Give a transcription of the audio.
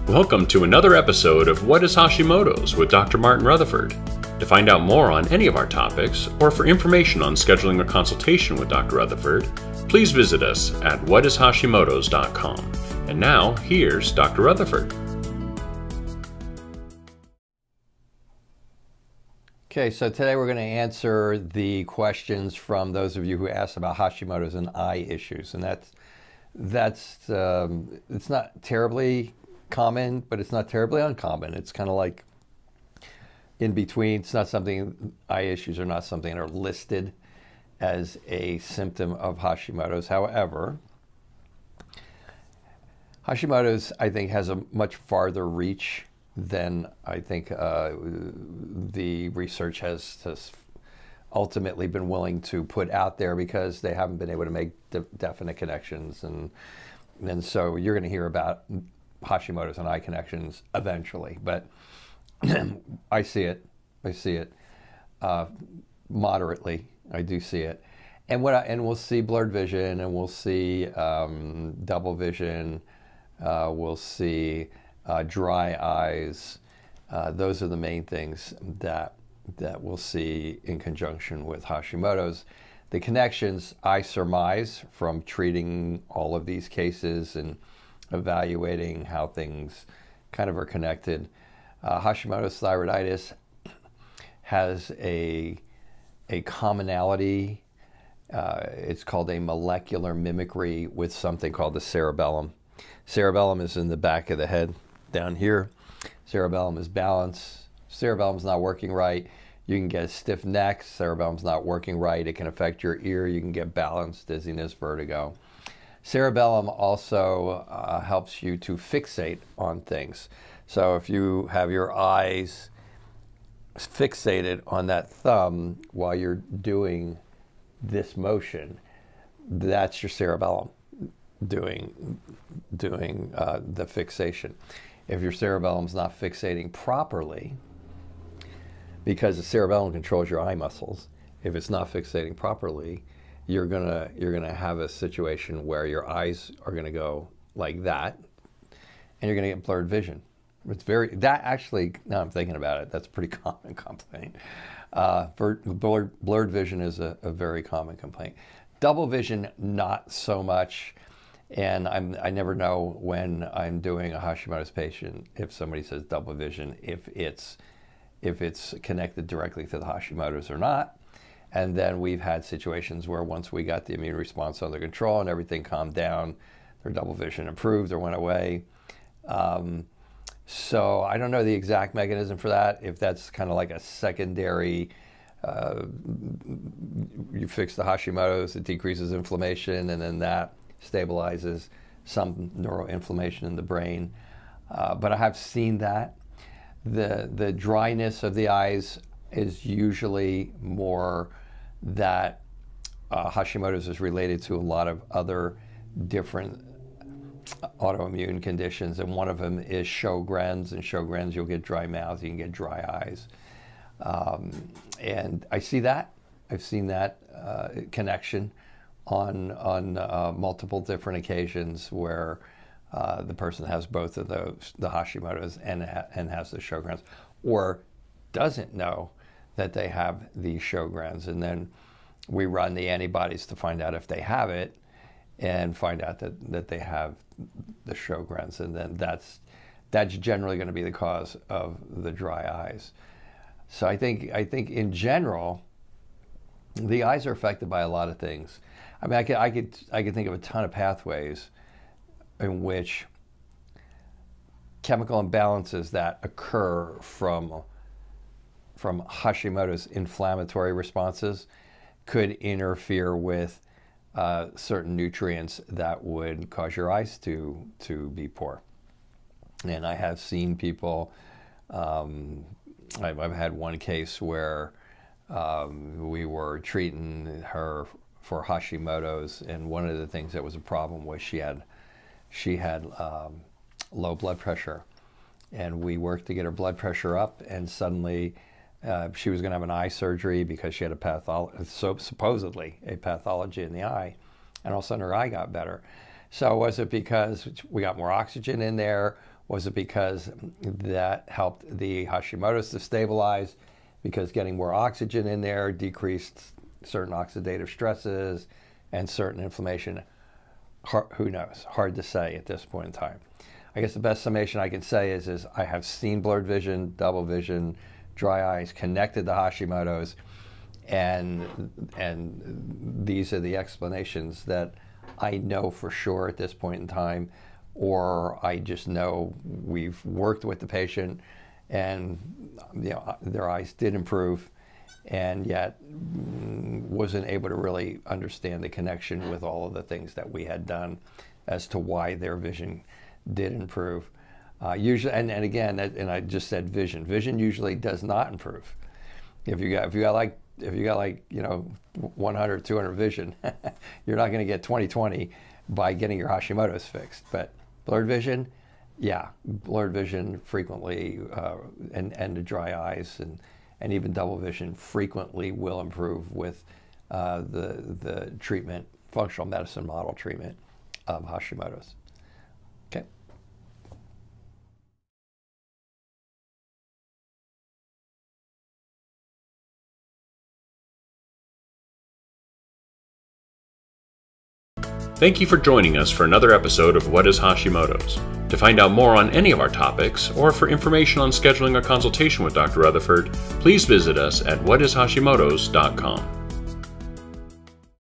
Welcome to another episode of What is Hashimoto's with Dr. Martin Rutherford. To find out more on any of our topics, or for information on scheduling a consultation with Dr. Rutherford, please visit us at whatishashimotos.com. And now, here's Dr. Rutherford. Okay, so today we're going to answer the questions from those of you who asked about Hashimoto's and eye issues, and that's it's not terribly common, but it's not terribly uncommon. It's kind of like in between. It's not something, eye issues are not something that are listed as a symptom of Hashimoto's. However, Hashimoto's, I think, has a much farther reach than I think the research has ultimately been willing to put out there, because they haven't been able to make definite connections. And so you're going to hear about Hashimoto's and eye connections eventually, but I see it moderately. I do see it, and we'll see blurred vision, and we'll see double vision. We'll see dry eyes. Those are the main things that we'll see in conjunction with Hashimoto's. The connections, I surmise from treating all of these cases and evaluating how things kind of are connected. Hashimoto's thyroiditis has a commonality. It's called a molecular mimicry with something called the cerebellum. Cerebellum is in the back of the head down here. Cerebellum is balanced. Cerebellum's not working right. You can get a stiff neck. Cerebellum's not working right. It can affect your ear. You can get balance, dizziness, vertigo. Cerebellum also helps you to fixate on things. So if you have your eyes fixated on that thumb while you're doing this motion, that's your cerebellum doing the fixation. If your cerebellum's not fixating properly, because the cerebellum controls your eye muscles, if it's not fixating properly, you're gonna have a situation where your eyes are gonna go like that, and you're gonna get blurred vision. That actually, now I'm thinking about it, that's a pretty common complaint. Blurred vision is a very common complaint. Double vision, not so much. And I never know when I'm doing a Hashimoto's patient if somebody says double vision, if it's connected directly to the Hashimoto's or not. And then we've had situations where once we got the immune response under control and everything calmed down, their double vision improved or went away. So I don't know the exact mechanism for that. If that's kind of like a secondary, you fix the Hashimoto's, it decreases inflammation, and then that stabilizes some neuroinflammation in the brain. But I have seen that. The dryness of the eyes is usually more that Hashimoto's is related to a lot of other different autoimmune conditions, and one of them is Sjogren's. And Sjogren's, you'll get dry mouth, you can get dry eyes. And I see that. I've seen that connection on multiple different occasions where the person has both of those, the Hashimoto's and has the Sjogren's, or doesn't know that they have the Sjogren's, and then we run the antibodies to find out if they have it, and find out that they have the Sjogren's, and then that's generally going to be the cause of the dry eyes. So I think in general, the eyes are affected by a lot of things. I mean, I could think of a ton of pathways in which chemical imbalances that occur from Hashimoto's inflammatory responses could interfere with certain nutrients that would cause your eyes to be poor. And I have seen people, I've had one case where we were treating her for Hashimoto's, and one of the things that was a problem was she had low blood pressure, and we worked to get her blood pressure up, and suddenly she was going to have an eye surgery because she had supposedly a pathology in the eye, and all of a sudden her eye got better. So was it because we got more oxygen in there? Was it because that helped the Hashimoto's to stabilize? Because getting more oxygen in there decreased certain oxidative stresses and certain inflammation? Who knows? Hard to say at this point in time. I guess the best summation I can say is I have seen blurred vision, double vision, dry eyes connected to Hashimoto's, and these are the explanations that I know for sure at this point in time, or I just know we've worked with the patient and their eyes did improve, and yet wasn't able to really understand the connection with all of the things that we had done as to why their vision did improve. Usually, and again, and I just said vision. Vision usually does not improve. If you got like 100, 200 vision, you're not going to get 20/20 by getting your Hashimoto's fixed. But blurred vision, yeah, blurred vision frequently, and the dry eyes and even double vision frequently will improve with the treatment, functional medicine model treatment of Hashimoto's. Okay. Thank you for joining us for another episode of What is Hashimoto's? To find out more on any of our topics, or for information on scheduling a consultation with Dr. Rutherford, please visit us at whatishashimotos.com.